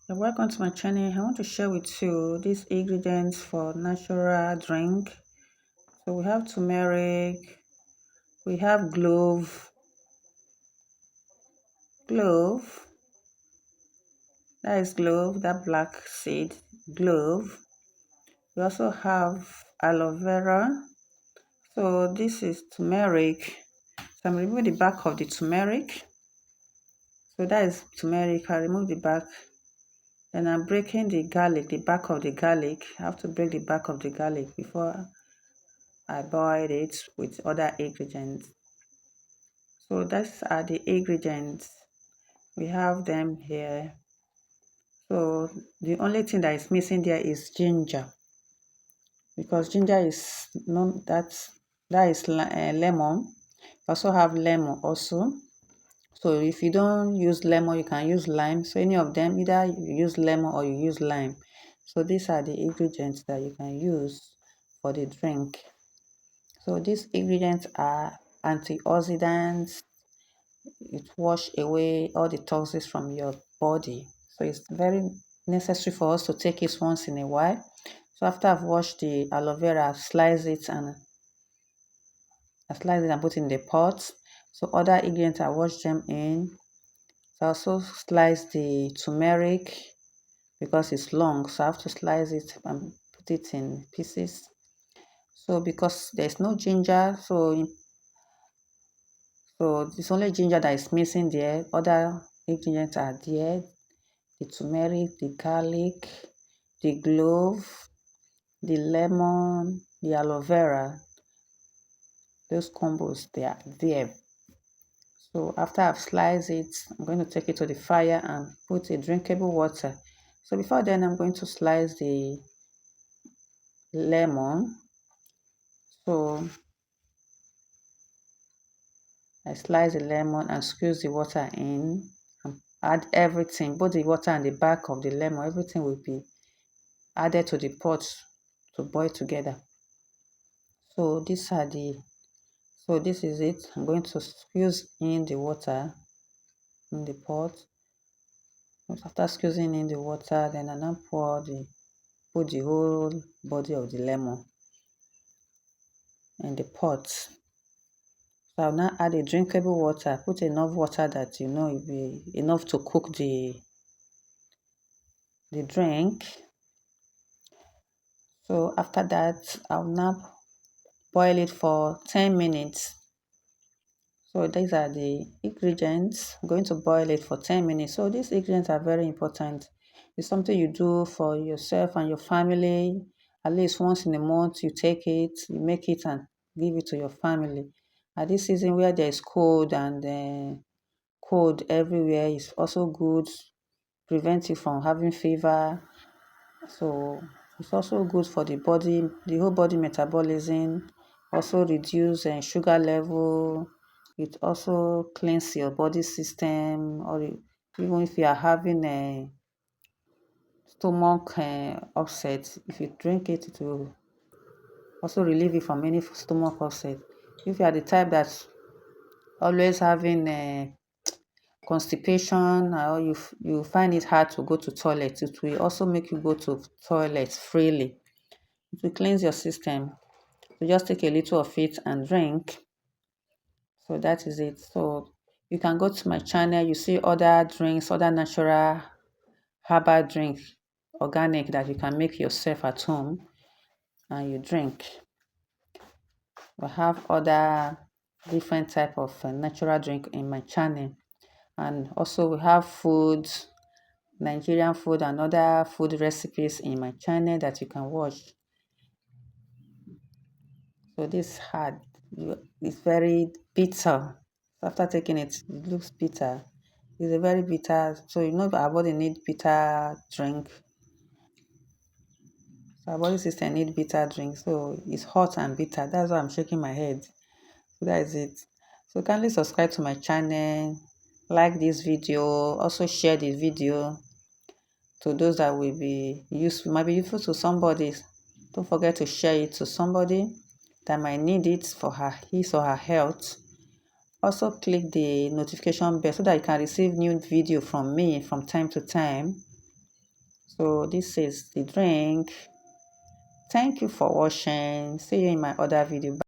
Welcome to my channel. I want to share with you these ingredients for natural drink. So we have turmeric, we have clove, that is clove, that black seed, clove. We also have aloe vera. So this is turmeric. So I'm removing the back of the turmeric. So that is turmeric. I remove the back. Then I'm breaking the garlic, the back of the garlic. I have to break the back of the garlic before I boiled it with other ingredients. So these are the ingredients. We have them here. So the only thing that is missing there is ginger, because ginger is non that is lemon. We also have lemon also. So if you don't use lemon, you can use lime. So any of them, either you use lemon or you use lime. So these are the ingredients that you can use for the drink. So these ingredients are antioxidants. It wash away all the toxins from your body. So it's very necessary for us to take it once in a while. So after I've washed the aloe vera, I slice it and put in the pot. So other ingredients, I wash them in. So I also slice the turmeric because it's long. So I have to slice it and put it in pieces. So because there's no ginger, so it's only ginger that is missing there. Other ingredients are there: the turmeric, the garlic, the clove, the lemon, the aloe vera. Those combos, they are there. So after I've sliced it, I'm going to take it to the fire and put a drinkable water. So before then, I'm going to slice the lemon. So I slice the lemon and squeeze the water in and add everything, both the water and the back of the lemon. Everything will be added to the pot to boil together. So this is it. I'm going to squeeze in the water in the pot. After squeezing in the water, then I now put the whole body of the lemon in the pot. So I'll now add a drinkable water. Put enough water that you know will be enough to cook the drink. So after that, I'll now boil it for 10 minutes. So these are the ingredients. I'm going to boil it for 10 minutes. So these ingredients are very important. It's something you do for yourself and your family. At least once in a month, you take it, you make it and give it to your family. At this season where there is cold and cold everywhere, is also good. Prevent you from having fever. So it's also good for the body, the whole body metabolism. Also reduce sugar level. It also cleans your body system, or even if you are having a stomach upset, if you drink it, it will also relieve you from any stomach upset. If you are the type that's always having constipation, or you find it hard to go to toilet, it will also make you go to toilet freely. It will cleanse your system. So just take a little of it and drink. So that is it. So you can go to my channel. You see other drinks, other natural herbal drink, organic, that you can make yourself at home and you drink. We have other different type of natural drink in my channel. And also we have food, Nigerian food and other food recipes in my channel that you can watch. So this hard, it's very bitter. After taking it, it looks bitter. It's a very bitter. So you know our body need bitter drink. So our body system need bitter drink. So it's hot and bitter. That's why I'm shaking my head. So that is it. So kindly subscribe to my channel, like this video, also share this video to those that will be useful, might be useful to somebody. Don't forget to share it to somebody that might need it for his or her health. Also click the notification bell so that you can receive new video from me from time to time. So this is the drink. Thank you for watching. See you in my other video.